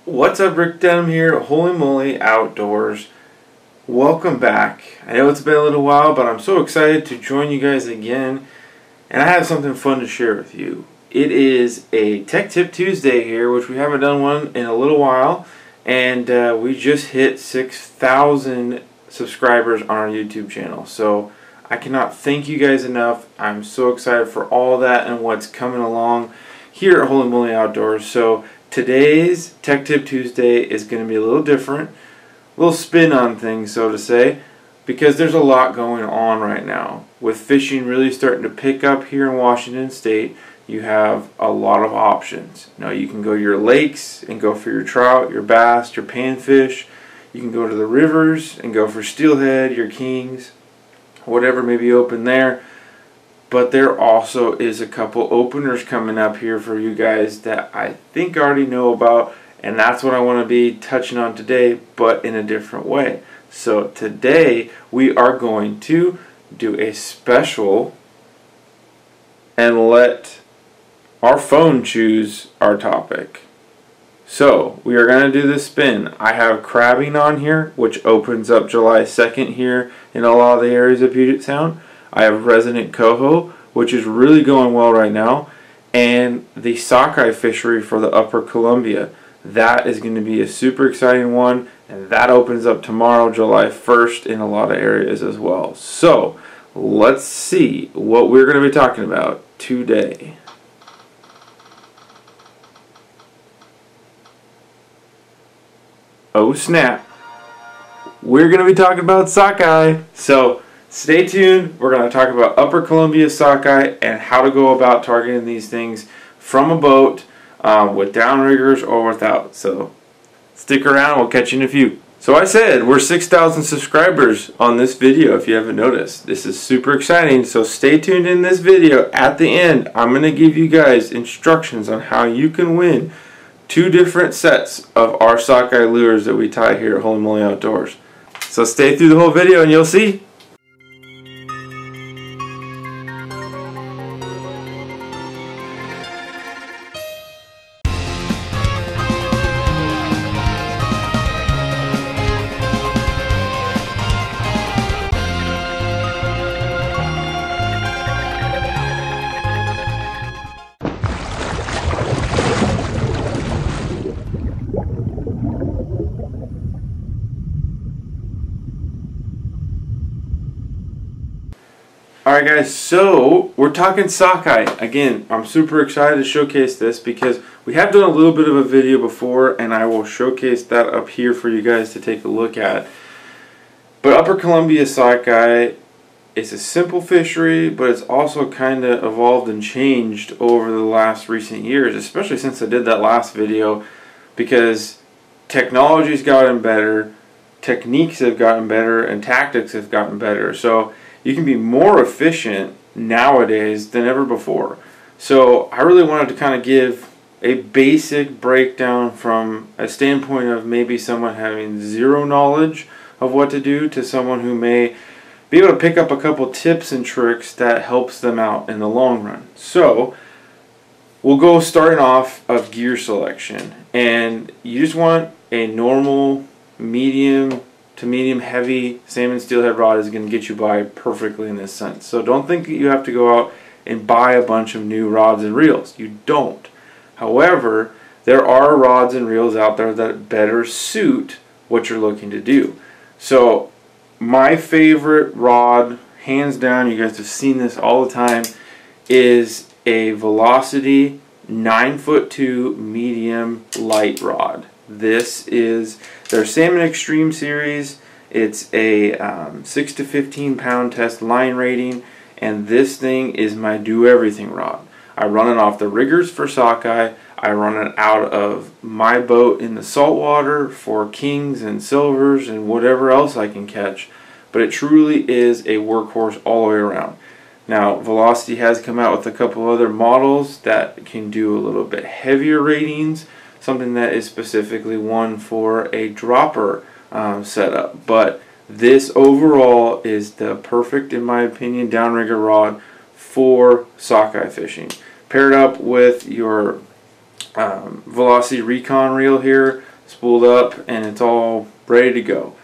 What's up, Rick Denham here, Holy Moly Outdoors. Welcome back. I know it's been a little while, but I'm so excited to join you guys again, and I have something fun to share with you. It is a Tech Tip Tuesday here, which we haven't done one in a little while, and we just hit 6,000 subscribers on our YouTube channel. So I cannot thank you guys enough. I'm so excited for all that and what's coming along here at Holy Moly Outdoors. So today's Tech Tip Tuesday is going to be a little different, a little spin on things, so to say, because there's a lot going on right now. With fishing really starting to pick up here in Washington State, you have a lot of options. Now you can go to your lakes and go for your trout, your bass, your panfish. You can go to the rivers and go for steelhead, your kings, whatever may be open there. But there also is a couple openers coming up here for you guys that I think I already know about, and that's what I want to be touching on today, but in a different way. So today we are going to do a special and let our phone choose our topic. So we are going to do this spin. I have crabbing on here, which opens up July 2nd here in a lot of the areas of Puget Sound. I have resident coho, which is really going well right now, and the sockeye fishery for the Upper Columbia. That is going to be a super exciting one, and that opens up tomorrow, July 1st, in a lot of areas as well. So let's see what we're going to be talking about today. Oh snap, we're going to be talking about sockeye. So stay tuned. We're going to talk about Upper Columbia sockeye and how to go about targeting these things from a boat with downriggers or without. So stick around. We'll catch you in a few. So I said we're 6,000 subscribers on this video, if you haven't noticed. This is super exciting. So stay tuned in this video. At the end, I'm going to give you guys instructions on how you can win 2 different sets of our sockeye lures that we tie here at Holy Moly Outdoors. So stay through the whole video and you'll see. Alright guys, so we're talking sockeye. Again, I'm super excited to showcase this because we have done a little bit of a video before, and I will showcase that up here for you guys to take a look at. But Upper Columbia sockeye is a simple fishery, but it's also kind of evolved and changed over the last recent years, especially since I did that last video, because technology's gotten better, techniques have gotten better, and tactics have gotten better. So you can be more efficient nowadays than ever before. So I really wanted to kind of give a basic breakdown from a standpoint of maybe someone having zero knowledge of what to do to someone who may be able to pick up a couple tips and tricks that helps them out in the long run. So we'll go starting off of gear selection, and you just want a normal medium to medium heavy salmon steelhead rod is going to get you by perfectly in this sense. So don't think that you have to go out and buy a bunch of new rods and reels. You don't. However, there are rods and reels out there that better suit what you're looking to do. So my favorite rod, hands down, you guys have seen this all the time, is a Velocity 9'2" medium light rod. This is their Salmon Extreme series. It's a 6 to 15 pound test line rating, and this thing is my do everything rod. I run it off the riggers for sockeye. I run it out of my boat in the saltwater for kings and silvers and whatever else I can catch. But it truly is a workhorse all the way around. Now, Velocity has come out with a couple other models that can do a little bit heavier ratings, something that is specifically one for a dropper setup. But this overall is the perfect, in my opinion, downrigger rod for sockeye fishing. Paired up with your Velocity Recon reel here, spooled up, and it's all ready to go.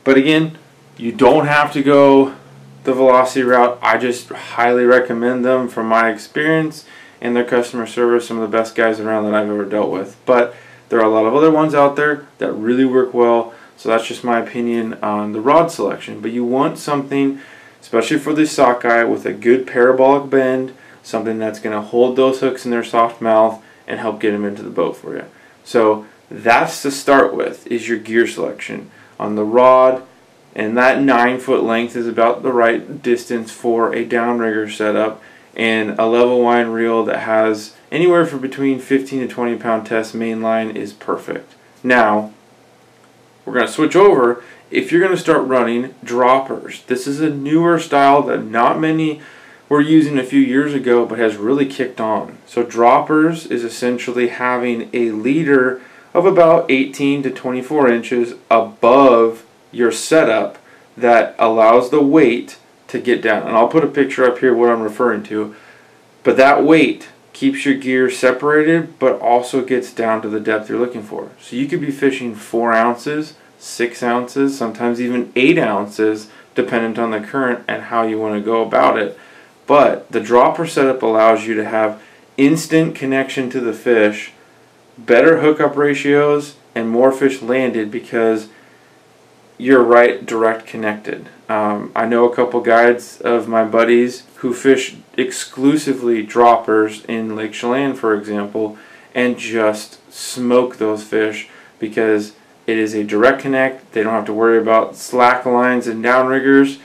But again, you don't have to go the Velocity route. I just highly recommend them from my experience and their customer service. Some of the best guys around that I've ever dealt with. But there are a lot of other ones out there that really work well. So that's just my opinion on the rod selection. But you want something, especially for the sockeye, with a good parabolic bend, something that's going to hold those hooks in their soft mouth and help get them into the boat for you. So that's to start with, is your gear selection. On the rod, and that 9-foot length is about the right distance for a downrigger setup, and a level line reel that has anywhere from between 15 to 20 pound test main line is perfect. Now, we're going to switch over. If you're going to start running droppers, this is a newer style that not many were using a few years ago, but has really kicked on. So droppers is essentially having a leader of about 18 to 24 inches above your setup that allows the weight to get down. And I'll put a picture up here what I'm referring to. But that weight keeps your gear separated, but also gets down to the depth you're looking for. So you could be fishing 4 ounces, 6 ounces, sometimes even 8 ounces, dependent on the current and how you want to go about it. But the dropper setup allows you to have instant connection to the fish, better hookup ratios, and more fish landed because you're right direct connected. I know a couple guides of my buddies who fish exclusively droppers in Lake Chelan, for example, and just smoke those fish because it is a direct connect. They don't have to worry about slack lines and downriggers.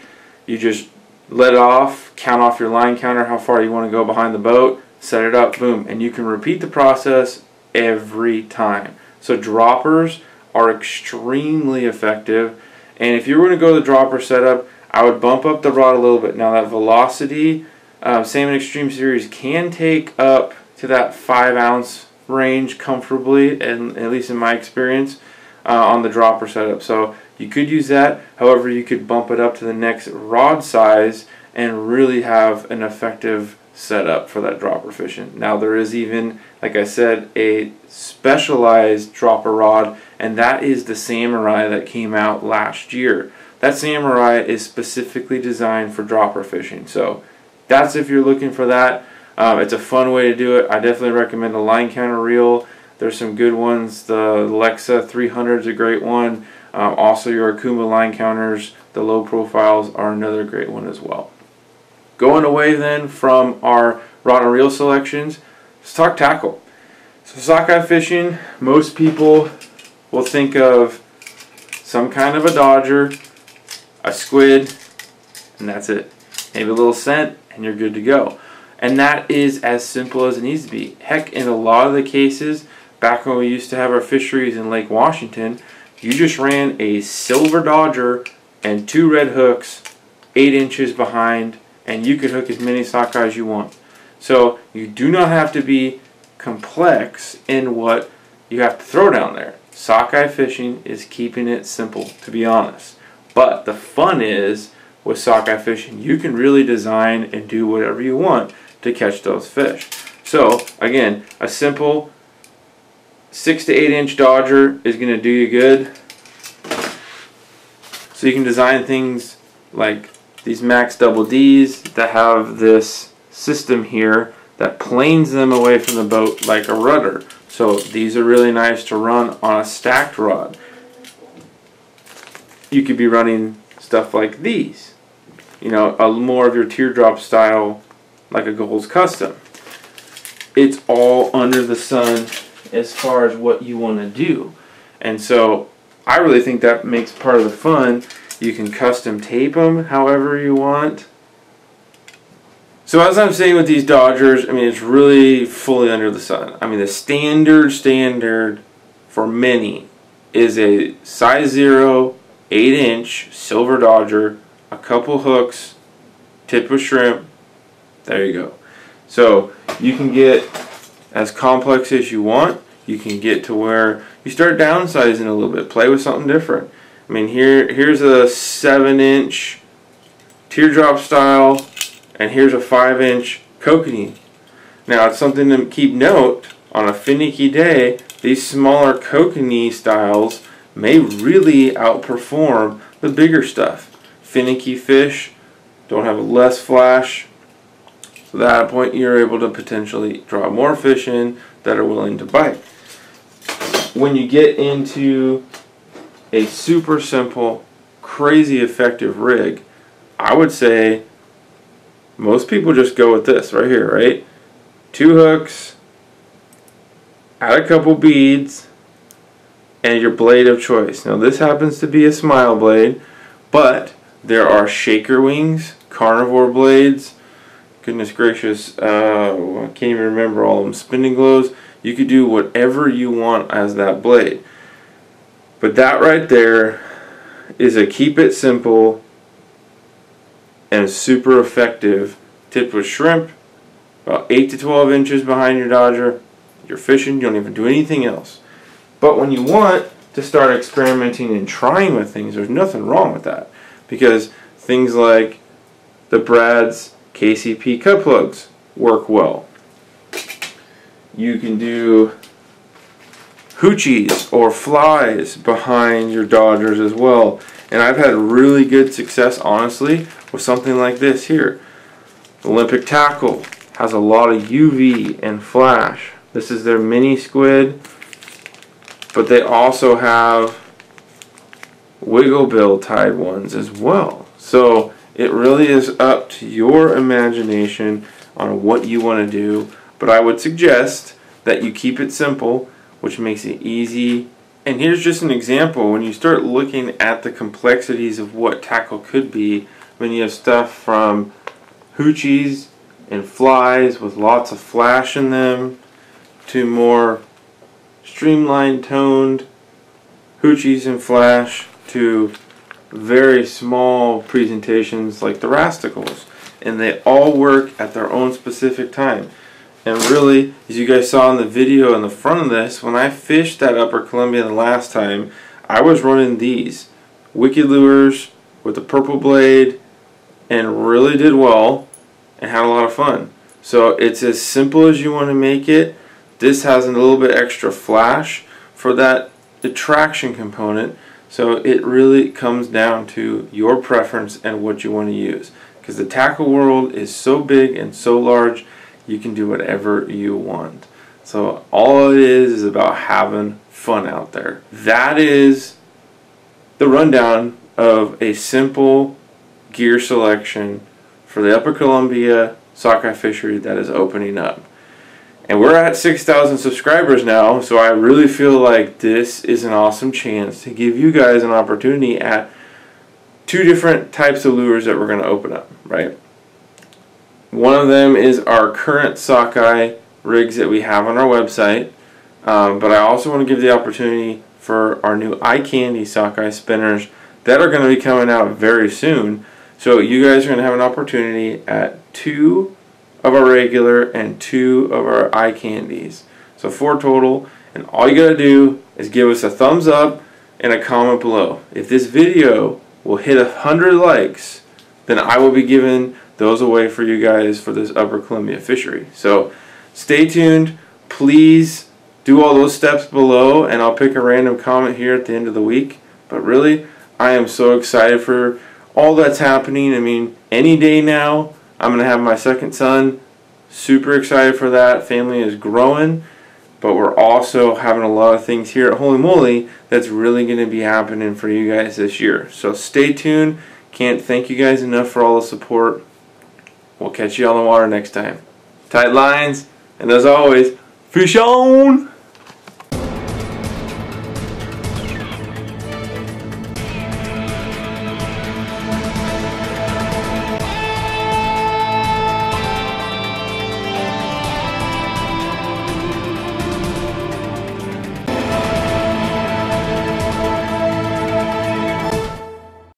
You just let it off, count off your line counter, how far you want to go behind the boat, set it up, boom, and you can repeat the process every time. So droppers are extremely effective, and if you were going to go the dropper setup, I would bump up the rod a little bit. Now that Velocity Salmon Extreme Series can take up to that 5 ounce range comfortably, and at least in my experience, on the dropper setup. So you could use that. However, you could bump it up to the next rod size and really have an effective setup for that dropper fishing. Now there is even, like I said, a specialized dropper rod, and that is the Samurai that came out last year. That Samurai is specifically designed for dropper fishing. So that's if you're looking for that. It's a fun way to do it. I definitely recommend a line counter reel. There's some good ones. The Lexa 300 is a great one. Also your Akuma line counters, the low profiles, are another great one as well. Going away then from our rod and reel selections, let's talk tackle. So sockeye fishing, most people will think of some kind of a dodger, a squid, and that's it. Maybe a little scent and you're good to go. And that is as simple as it needs to be. Heck, in a lot of the cases, back when we used to have our fisheries in Lake Washington, you just ran a silver dodger and 2 red hooks 8 inches behind, and you could hook as many sockeye as you want. So you do not have to be complex in what you have to throw down there. Sockeye fishing is keeping it simple, to be honest. But the fun is, with sockeye fishing, you can really design and do whatever you want to catch those fish. So again, a simple 6 to 8 inch dodger is going to do you good. So you can design things like these Max Double Ds that have this system here that planes them away from the boat like a rudder. So these are really nice to run on a stacked rod. You could be running stuff like these, you know, a more of your teardrop style, like a Gold's Custom. It's all under the sun as far as what you want to do. And so I really think that makes part of the fun. You can custom tape them however you want. So as I'm saying with these dodgers, I mean, it's really fully under the sun. I mean, the standard for many is a size 0, 8 inch silver dodger, a couple hooks, tip of shrimp. There you go. So you can get as complex as you want. You can get to where you start downsizing a little bit, play with something different. I mean, here's a 7 inch teardrop style, and here's a 5 inch kokanee. Now it's something to keep note, on a finicky day, these smaller kokanee styles may really outperform the bigger stuff. Finicky fish don't have less flash, so at that point you're able to potentially draw more fish in that are willing to bite. When you get into a super simple, crazy effective rig, I would say most people just go with this right here, right? 2 hooks, add a couple beads, and your blade of choice. Now this happens to be a smile blade, but there are shaker wings, carnivore blades, goodness gracious, I can't even remember all of them, spinning glows. You could do whatever you want as that blade. But that right there is a keep it simple and super effective, tipped with shrimp, about 8 to 12 inches behind your dodger. You're fishing, you don't even do anything else. But when you want to start experimenting and trying with things, there's nothing wrong with that. Because things like the Brad's KCP cut plugs work well. You can do hoochies or flies behind your dodgers as well. And I've had really good success, honestly, with something like this here. Olympic Tackle has a lot of UV and flash. This is their mini squid, but they also have wiggle bill tied ones as well. So it really is up to your imagination on what you want to do, but I would suggest that you keep it simple, which makes it easy. And here's just an example. When you start looking at the complexities of what tackle could be, when you have stuff from hoochies and flies with lots of flash in them to more streamlined toned hoochies and flash to very small presentations like the rasticles, and they all work at their own specific time. And really, as you guys saw in the video in the front of this, when I fished that Upper Columbia the last time, I was running these Wicked lures with the purple blade and really did well and had a lot of fun. So it's as simple as you want to make it. This has a little bit extra flash for that attraction component, so it really comes down to your preference and what you want to use, because the tackle world is so big and so large, you can do whatever you want. So all it is about having fun out there. That is the rundown of a simple gear selection for the Upper Columbia sockeye fishery that is opening up. And we're at 6,000 subscribers now, so I really feel like this is an awesome chance to give you guys an opportunity at 2 different types of lures that we're going to open up, right? One of them is our current sockeye rigs that we have on our website, but I also want to give the opportunity for our new eye candy sockeye spinners that are going to be coming out very soon. So you guys are going to have an opportunity at 2 of our regular and 2 of our eye candies. So 4 total, and all you gotta do is give us a thumbs up and a comment below. If this video will hit 100 likes, then I will be giving those away for you guys for this Upper Columbia fishery. So stay tuned, please do all those steps below, and I'll pick a random comment here at the end of the week. But really, I am so excited for all that's happening. I mean, any day now I'm going to have my second son. Super excited for that. Family is growing, but we're also having a lot of things here at Holy Moly that's really going to be happening for you guys this year. So stay tuned. Can't thank you guys enough for all the support. We'll catch you on the water next time. Tight lines, and as always, fish on!